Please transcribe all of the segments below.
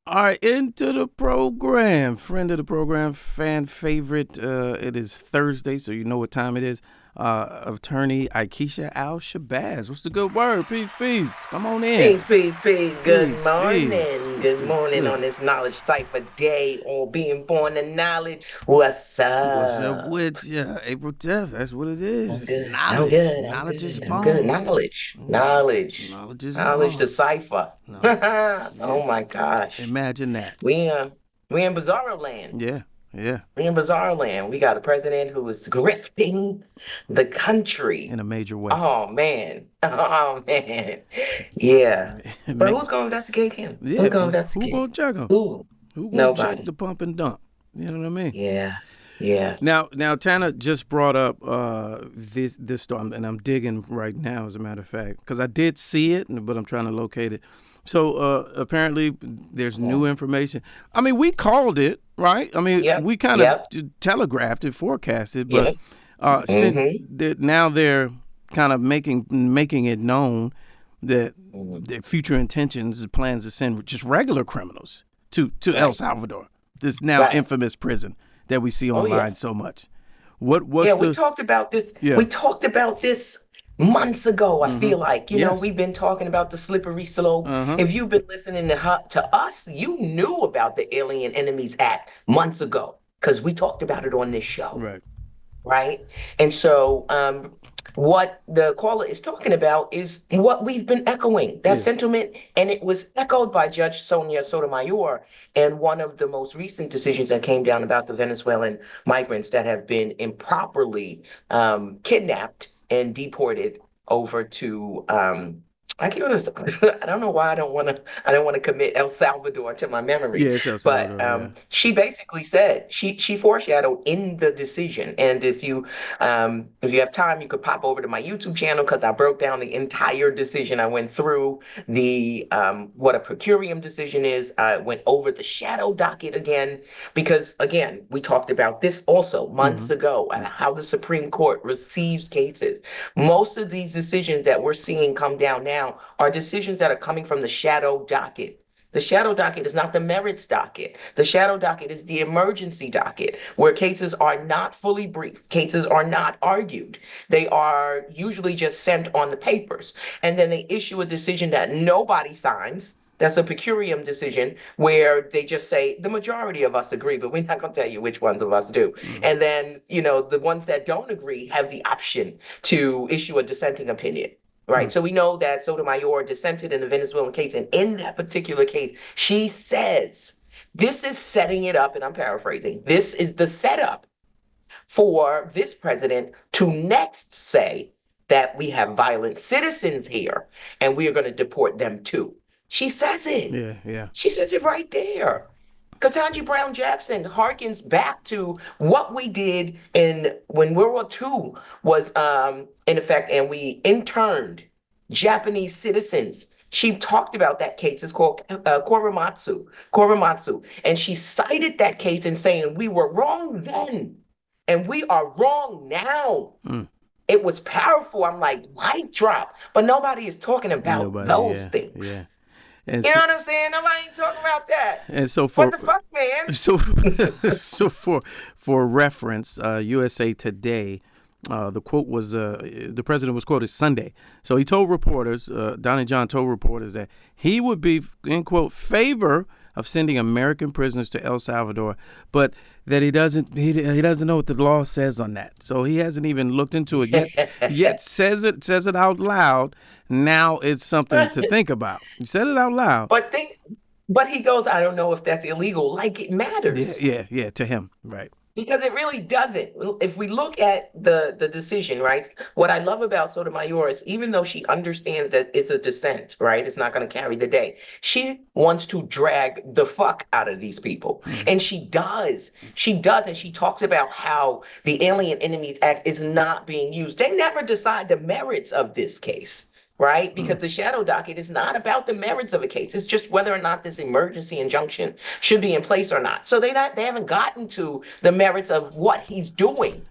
All right, into the program. Friend of the program, fan favorite. It is Thursday, so you know what time it is. Attorney Aikisha Al Shabazz. What's the good word? Peace, peace. Come on in. Peace, peace, peace. Good Peace, peace. morning. What's Good the morning good? on this knowledge cipher day on being born in knowledge. What's What's up up? with you? April 10th. That's what it I'm is. good. I'm Knowledge. good. I'm Knowledge is good. I'm good. born. Knowledge. Knowledge. Knowledge. Knowledge is Knowledge born. decipher. Knowledge. Yeah. Oh my gosh. Imagine that. We uh we in bizarro land. Yeah. Yeah. We're in bizarro land. We got a president who is grifting the country. In a major way. Oh man. Oh man. Yeah. But who's gonna investigate him? Who's Yeah. gonna Who investigate? gonna check him? Who? Who gonna check Nobody. the pump and dump? You know what I mean? Yeah. Yeah. Now, Tana just brought up this story, and I'm digging right now, as a matter of fact, because I did see it, but I'm trying to locate it. So apparently, there's Yeah. new information. I mean, we called it, right? I mean, Yep. we kind of Yep. telegraphed it, forecasted, but Yep. Mm-hmm. now they're kind of making it known that Hmm. their future intentions, plans to send just regular criminals to El Right. Salvador, this now Right. infamous prison that we see Oh yeah. online so much. What's Yeah, we the talked about this. yeah? We talked about this months ago. I Mm-hmm. feel like, Yes. we've been talking about the slippery slope. Uh-huh. If you've been listening to us, you knew about the Alien Enemies Act months ago because we talked about it on this show. Right. Right? And so, what the caller is talking about is what we've been echoing, that Yeah. sentiment, and it was echoed by Judge Sonia Sotomayor in one of the most recent decisions that came down about the Venezuelan migrants that have been improperly kidnapped and deported over to I can't I don't know why I don't want to commit El Salvador to my memory. Yeah, it's El But Salvador. Yeah. she basically said she foreshadowed in the decision. And if you have time, you could pop over to my YouTube channel because I broke down the entire decision. I went through the what a per curiam decision is. I went over the shadow docket again because again we talked about this also Mm-hmm. months ago how the Supreme Court receives cases. Most of these decisions that we're seeing come down now are decisions that are coming from the shadow docket. The shadow docket is not the merits docket. The shadow docket is the emergency docket, where cases are not fully briefed, cases are not argued. They are usually just sent on the papers. And then they issue a decision that nobody signs. That's a per curiam decision where they just say the majority of us agree, but we're not going to tell you which ones of us do. Mm-hmm. And then, the ones that don't agree have the option to issue a dissenting opinion. Right. So we know that Sotomayor dissented in the Venezuelan case. And in that particular case, she says, this is setting it up, and I'm paraphrasing, this is the setup for this president to next say that we have violent citizens here and we are going to deport them too. She says it. Yeah. Yeah. She says it right there. Ketanji Brown Jackson harkens back to what we did in when World War II was in effect, and we interned Japanese citizens. She talked about that case. It's called Korematsu. Korematsu, and she cited that case in saying we were wrong then, and we are wrong now. Mm. It was powerful. I'm like, mic drop, but nobody is talking about Nobody. those Yeah. things. Yeah. And You so, know what I'm saying? Nobody ain't talking about that. and so What for the fuck, man? so so for reference, USA Today. The quote was the president was quoted Sunday. So he told reporters, Donnie John told reporters that he would be, in quote, favor of sending American prisoners to El Salvador, but that he doesn't know what the law says on that. So he hasn't even looked into it yet. Yet says it out loud. Now it's something to think about. He said it out loud. But think, but he goes, I don't know if that's illegal. Like it Yeah, matters. yeah. To him, right? Because it really doesn't. If we look at the decision, right? What I love about Sotomayor is even though she understands that it's a dissent, right? It's not going to carry the day. She wants to drag the fuck out of these people. Mm-hmm. And she does. She does. And she talks about how the Alien Enemies Act is not being used. They never decide the merits of this case. right? Because the shadow docket is not about the merits of a case. It's just whether or not this emergency injunction should be in place or not. So they haven't gotten to the merits of what he's doing.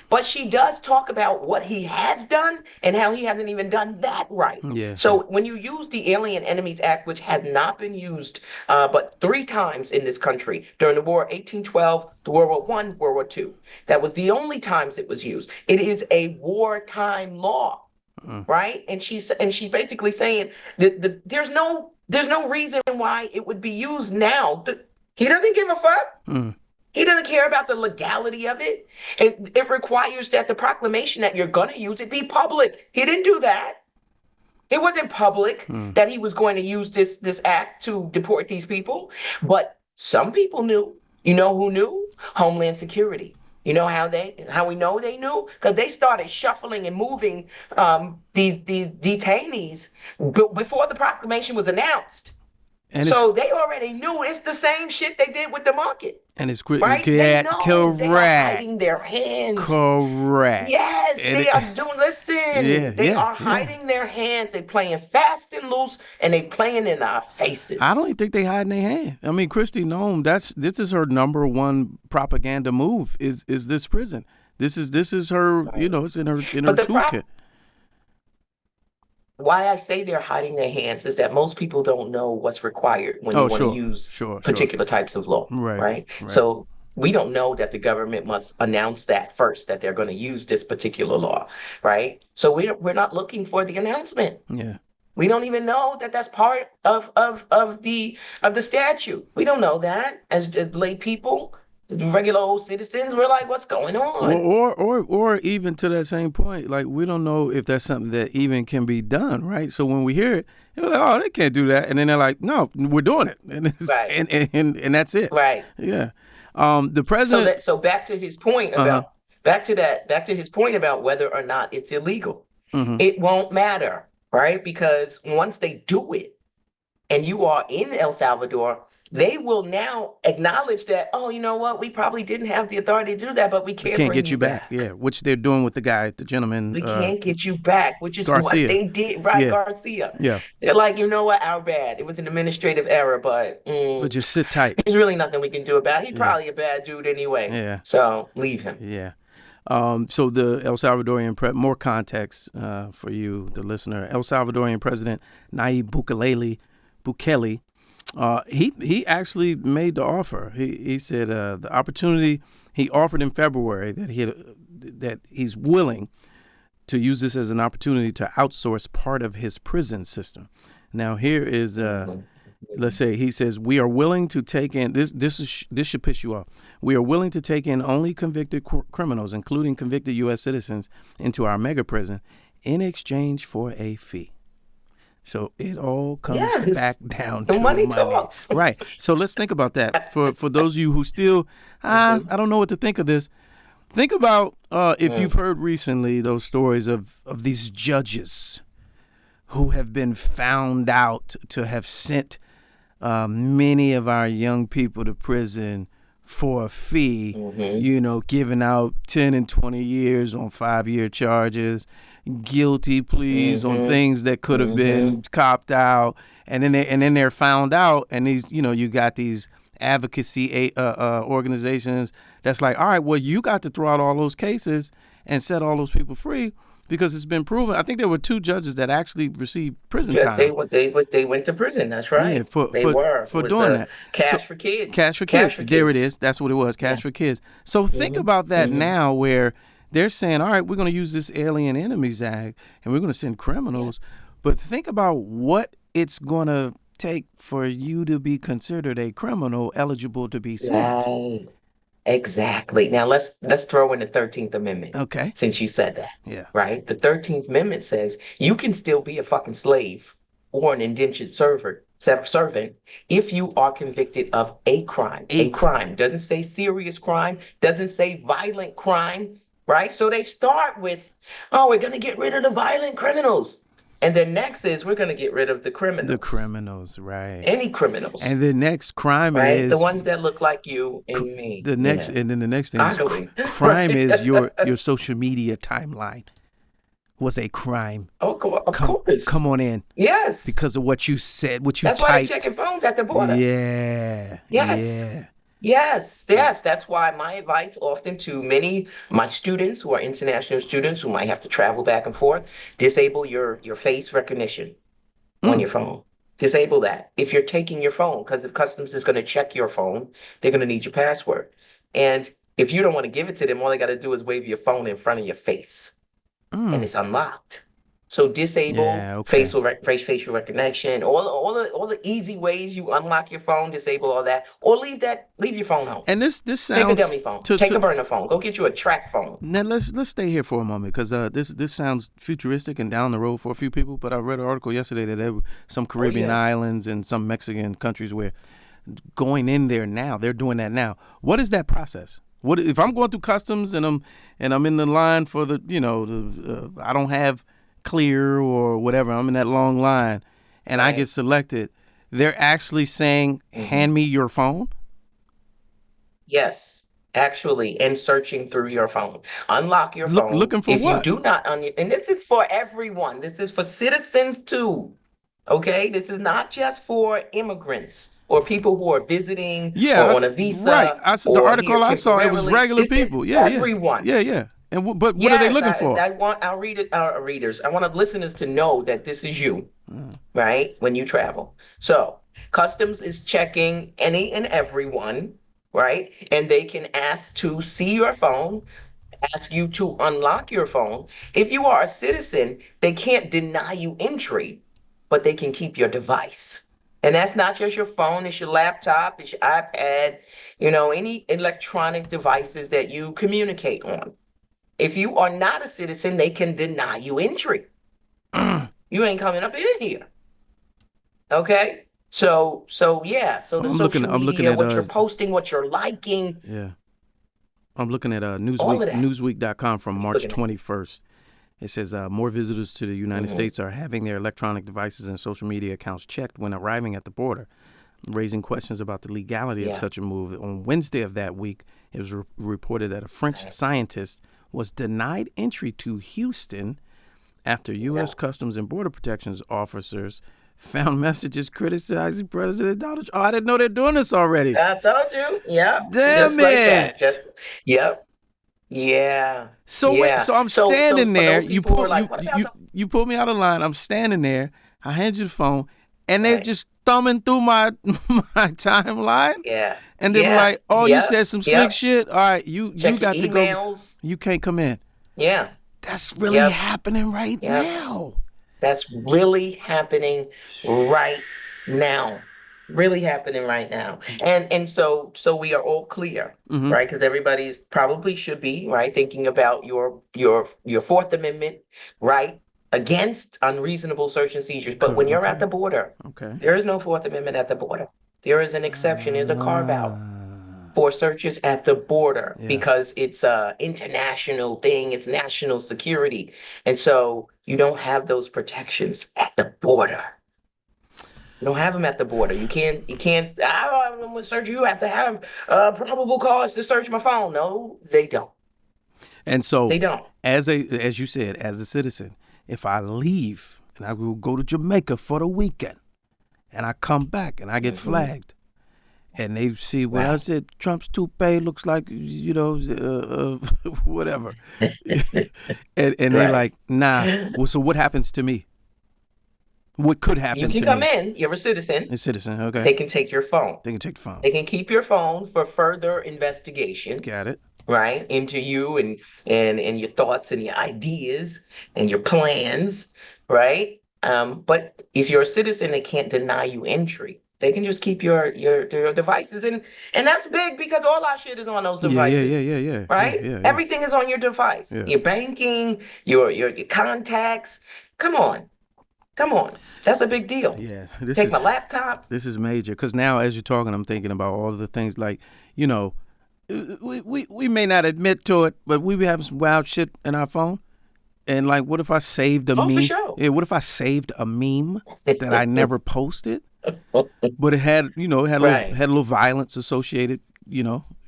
But she does talk about what he has done and how he hasn't even done that right. Yeah, yeah. So when you use the Alien Enemies Act, which has not been used but 3 times in this country during the war, 1812, the World War One, World War Two, that was the only times it was used. It is a wartime law, right? And she basically saying that there's no reason why it would be used now. He doesn't give a fuck. He doesn't care about the legality of it. And it requires that the proclamation that you're going to use it be public. He didn't do that. It wasn't public that he was going to use this act to deport these people. But some people knew. You know who knew? Homeland Security. You know how we know they knew? Because they started shuffling and moving these detainees before the proclamation was announced. And so they already knew it's the same shit they did with the market. And it's right. They know correct. They are hiding their hands. Correct. Yes, they are doing. Listen, they are hiding their hands. They playing fast and loose, and they playing in our faces. I don't even think they hiding their hand. I mean, Kristi Noem, this is her number one propaganda move. Is this prison? This is her. Right. You know, it's in her toolkit. Why I say they're hiding their hands is that most people don't know what's required when you want to use particular types of law, right? So we don't know that the government must announce that first, that they're going to use this particular law, right? So we're not looking for the announcement. Yeah. We don't even know that that's part of the statute. We don't know that as lay people. Regular old citizens, we're like, what's going on? Or even to that same point, like we don't know if that's something that even can be done, right? So when we hear it, they're like, oh, they can't do that, and then they're like, no, we're doing it, and and that's it, right? Yeah. The president. So back to his point about back to his point about whether or not it's illegal. It won't matter, right? Because once they do it, and you are in El Salvador, they will now acknowledge that, oh, you know what? We probably didn't have the authority to do that, but we can't get you back. Yeah, which they're doing with the gentleman. We can't get you back, which is Garcia. What they did, right? Yeah. Garcia. Yeah. They're like, you know what? Our bad. It was an administrative error, but just sit tight. There's really nothing we can do about it. He's probably a bad dude anyway. Yeah. So leave him. Yeah. So the El Salvadorian more context for you, the listener. El Salvadorian President Nayib Bukele. He actually made the offer. He said the opportunity he offered in February that he's willing to use this as an opportunity to outsource part of his prison system. Now here is let's say he says we are willing to take in this should piss you off. We are willing to take in only convicted criminals, including convicted U.S. citizens, into our mega prison in exchange for a fee. So it all comes back down to money. Talks. Right. So let's think about that. For those of you who still, I don't know what to think of this. Think about if you've heard recently those stories of these judges who have been found out to have sent many of our young people to prison for a fee, giving out 10 and 20 years on 5-year charges, guilty pleas on things that could have been copped out, and then they're found out, and these you got these advocacy organizations that's like, all right, well, you got to throw out all those cases and set all those people free because it's been proven. I think there were 2 judges that actually received prison time. They went to prison. That's right. Yeah, for doing that. Cash for kids. Cash for kids. There it is. That's what it was. Cash for kids. So think about that now, where they're saying, all right, we're going to use this Alien Enemies Act and we're going to send criminals. But think about what it's going to take for you to be considered a criminal eligible to be sent. Right. Exactly. Now let's throw in the 13th Amendment. Okay. Since you said that. Yeah. Right? The 13th Amendment says you can still be a fucking slave or an indentured servant if you are convicted of a crime. A crime. Doesn't say serious crime, doesn't say violent crime. Right? So they start with, we're going to get rid of the violent criminals. And then next is we're going to get rid of the criminals. The criminals, right. Any criminals. And the next crime is... the ones that look like you and me. And then the next thing is crime is your social media timeline. was a crime. Oh, of course. Come on in Yes. because of what you said, what you That's why they're typed. checking phones at the border. Yeah, Yes. yeah. Yes, yes. That's why my advice often to many my students who are international students who might have to travel back and forth, disable your face recognition on Mm, your phone. Disable that. If you're taking your phone, because if customs is going to check your phone, they're going to need your password. And if you don't want to give it to them, all they got to do is wave your phone in front of your face and mm. it's unlocked. So disable Yeah, okay. facial recognition, all the easy ways you unlock your phone, disable all that, or leave your phone home. And this Take a sounds dummy phone. to Take a burner phone. Go get you a track phone. now let's stay here for a moment because this sounds futuristic and down the road for a few people. But I read an article yesterday that there were some Oh Caribbean yeah. islands and some Mexican countries where going in there now, they're doing that now. What is that process? What if I'm going through customs and I'm in the line for the I don't have clear or whatever. I'm in that long line, and I get Right. selected. They're actually saying, Hmm. "Hand me your phone." Yes, actually, and searching through your phone. Unlock your phone. Looking for If you what? do not, and this is for everyone. This is for citizens too. Okay, this is not just for immigrants or people who are visiting or Yeah, on a right. visa The or here article I saw, it was temporarily. regular This is people. Yeah, yeah, everyone. yeah, yeah. And but what are they Yes, looking I, for? I want our readers, I want our listeners to know that this is you, Mm. right? When you travel. So customs is checking any and everyone, right? And they can ask to see your phone, ask you to unlock your phone. If you are a citizen, they can't deny you entry, but they can keep your device. And that's not just your phone, it's your laptop, it's your iPad, any electronic devices that you communicate on. If you are not a citizen, they can deny you entry. Mm. You ain't coming up in here. Okay? So yeah, so the social I'm looking media, at what you're posting, what you're liking, yeah. I'm looking at all of that. Newsweek.com from What are you March looking at? 21st. It says more visitors to the United Hmm. States are having their electronic devices and social media accounts checked when arriving at the border, raising questions about the legality of Yeah. such a move. On Wednesday of that week, it was reported that a French Right. scientist was denied entry to Houston after Yeah. U.S. Customs and Border Protections officers found messages criticizing President Donald Trump. Oh, I didn't know they're doing this already. I told you. Yeah. Damn Just like that. it! Just yep. Yeah. So wait, Yeah. so I'm So standing for there. those people who are like, what about the You pulled me out of line. I'm standing there. I hand you the phone, and they're right? just thumbing through my my timeline, Yeah. and they were Yeah. like, "Oh, you Yep. said some slick Yep. shit. All right, you Check your got to go. emails. You can't come in." Yeah. That's really Yep. happening right Yep. now. That's really happening right now. Really happening right now. And so we are all clear, Mm-hmm. right? Because everybody's probably should be, right, thinking about your Fourth Amendment right against unreasonable search and seizures. But when you're at Okay. the border, Okay. there is no Fourth Amendment at the border. There is an exception, there's a carve out for searches at the border Yeah. because it's a international thing, it's national security. And so you don't have those protections at the border. You don't have them at the border. You can't, I'm gonna search you, have to have probable cause to search my phone. No, they don't. And so, They don't. as you said, as a citizen, if I leave and I will go to Jamaica for the weekend, and I come back and I get Hmm. flagged, and they see what I Right. said, Trump's toupee looks like, whatever. And they Right. like, nah. Well, so what happens to me? What could You happen can to come me? in, you're a citizen. A citizen, okay. They can take your phone. They can take the phone. They can keep your phone for further investigation, Got it. right, into you and your thoughts and your ideas and your plans, right? But if you're a citizen, they can't deny you entry. They can just keep your devices, and that's big because all our shit is on those Yeah, yeah, yeah, devices, yeah, yeah, yeah, right? yeah, yeah, Everything is on your device. yeah. Your banking, your contacts. Come on, come on. That's a big deal. Yeah, Take my laptop. this is major because now as you're talking, I'm thinking about all of the things like, you know, we may not admit to it, but we be having some wild shit in our phone. And like, what if I saved a Oh, for meme? sure. Yeah, what if I saved a meme that I never posted, but it had, it had Right. a little violence associated,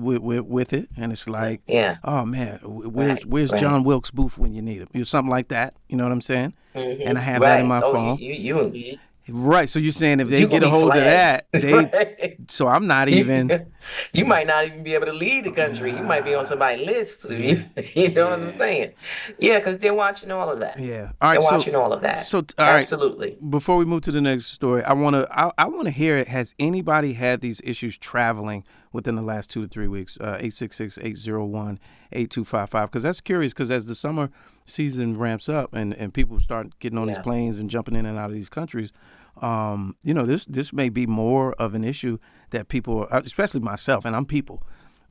with it, and it's like, Yeah. oh man, Right. where's Right. John Wilkes Booth when you need him? Something like that. You know what I'm saying? And I have that in Right. my Oh, phone. you Right. So you're saying if they gonna get a be hold of flagged. that, they. So I'm not even. You might not even be able to leave the country. You might be on somebody's list. Yeah. You know what I'm Yeah. saying? Yeah, because they're watching all of that. Yeah. All They're right. watching all of that. All right. Absolutely. Before we move to the next story, I want to hear it. Has anybody had these issues traveling within the last 2 to 3 weeks? 866-801-8255. Because that's curious. Because as the summer season ramps up and people start getting on these Yeah. planes and jumping in and out of these countries, this may be more of an issue that people, especially myself, and I'm people,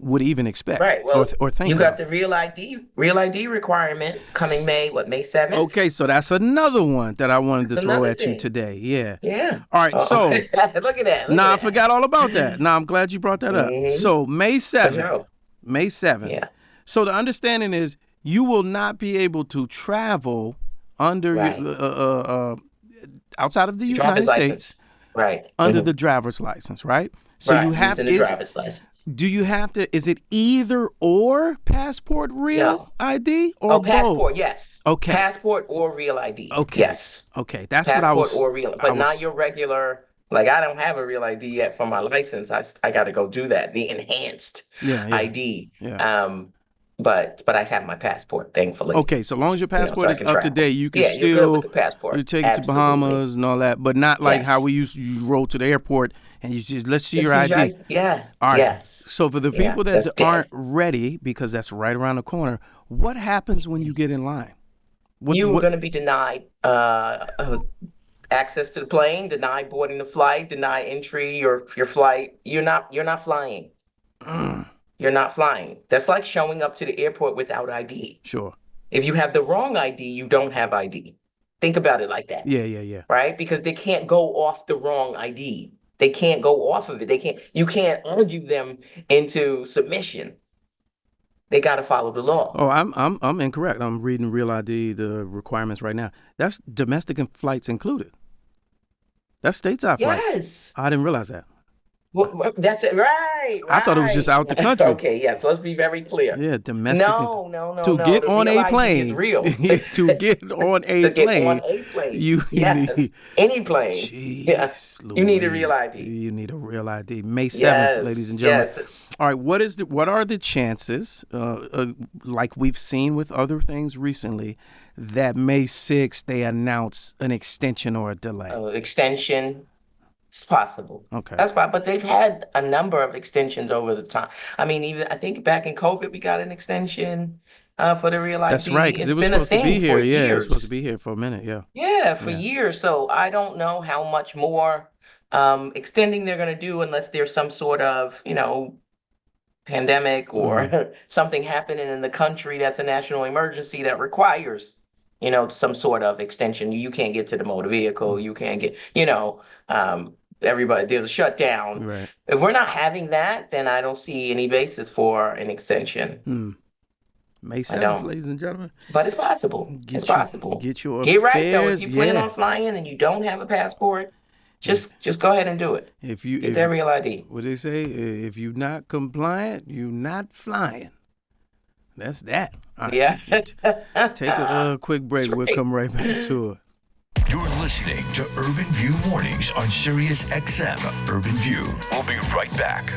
would even expect Right. Well, or think you of. got the real ID Requirement coming May, May 7th? Okay, so that's another one that I wanted to That's throw another at you thing. today. Yeah. Yeah. All right, so Look at that. Look I at forgot all about that. I'm glad you brought that up. So May 7th. sure. May 7th. Yeah. So the understanding is you will not be able to travel under Right. outside of the Driver's United license. States Right. under the driver's license, right? So right. you have Using the driver's license. do you have to, is it either or passport, real No. ID, or Passport, both? yes. Okay. Passport or real ID. Okay. Yes. Okay, that's Passport what I was. or real, but not your regular. Like I don't have a real ID yet for my license. I got to go do that. The enhanced Yeah. ID. Yeah. But I have my passport, thankfully. Okay, so long as your so passport I is can up to travel. date, you can Yeah, you're good still with the passport. you take it to Absolutely. Bahamas and all that, but not like how Yes. we you roll to the airport and you just let's see Just your use ID. Yeah. All right. Yes. So for the Yeah, people that's that dead. aren't ready, because that's right around the corner, what happens when you get in line? You're going to be denied access to the plane, denied boarding the flight, denied entry your flight. You're not flying. You're not flying. That's like showing up to the airport without ID. Sure. If you have the wrong ID, you don't have ID. Think about it like that. Yeah. Right? Because they can't go off the wrong ID. They can't go off of it. You can't argue them into submission. They got to follow the law. Oh, I'm incorrect. I'm reading Real ID, the requirements right now. That's domestic flights included. That's stateside flights. Yes. I didn't realize that. Well, that's it. Right. I thought it was just out the country. Okay, yes. Let's be very clear. Yeah, domestic. No. To get The on real a ID plane. is real. To get on a To get plane. on a plane. You yes. need. Any plane. Jeez, Yes. You need a real Louise. ID. You need a real ID. May 7th, Yes. ladies and gentlemen. Yes. All right, what are the chances, like we've seen with other things recently, that May 6th they announce an extension or a delay? Extension. It's possible. Okay. That's why, but they've had a number of extensions over the time. I mean, even I think back in COVID, we got an extension for the real ID. That's right, because it was been a supposed to be thing here. for Yeah, it was years. supposed to be here for a minute. Yeah. Yeah, for Yeah. years. So I don't know how much more extending they're going to do unless there's some sort of, pandemic or something happening in the country that's a national emergency that requires, some sort of extension. You can't get to the motor vehicle. You can't get, everybody, there's a shutdown. Right. If we're not having that, then I don't see any basis for an extension. May I don't. 7th, ladies and gentlemen. But it's possible. It's possible. Get your Get right though. affairs. If you plan Yeah. on flying and you don't have a passport, just go ahead and do it. Get that real ID. What they say, if you're not compliant, you're not flying. That's that. All right. Yeah. Take a quick break. That's We'll right. come right back to it. You're listening to Urban View Mornings on Sirius XM Urban View. We'll be right back.